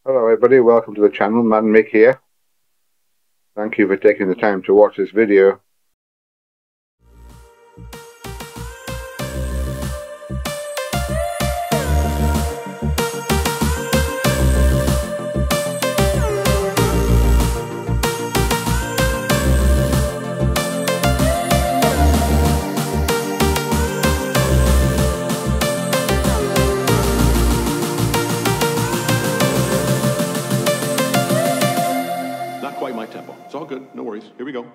Hello everybody, welcome to the channel, Man Mick here. Thank you for taking the time to watch this video. Quite my tempo. It's all good. No worries. Here we go.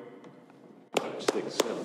5, 6, 7.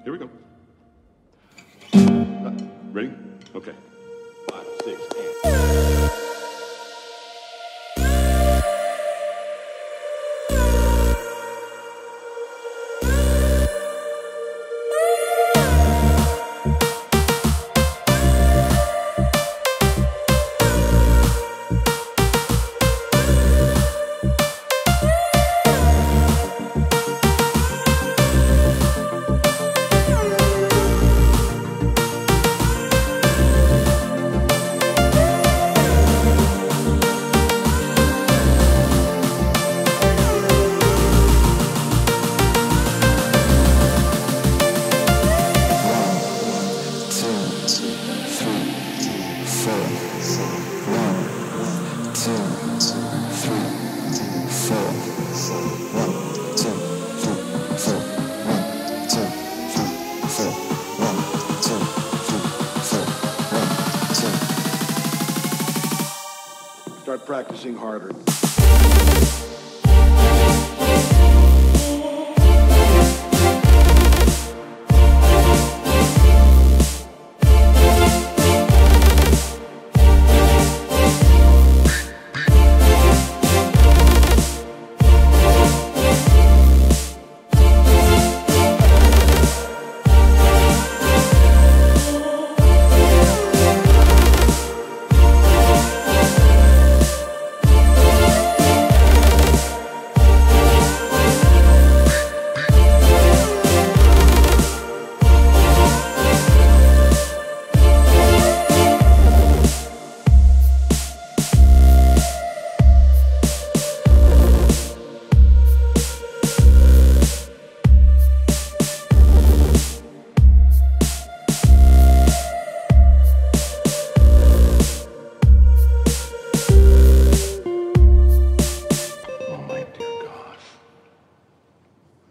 Here we go. Ready? Okay. 5, 6, and... Start practicing harder.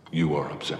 You are upset.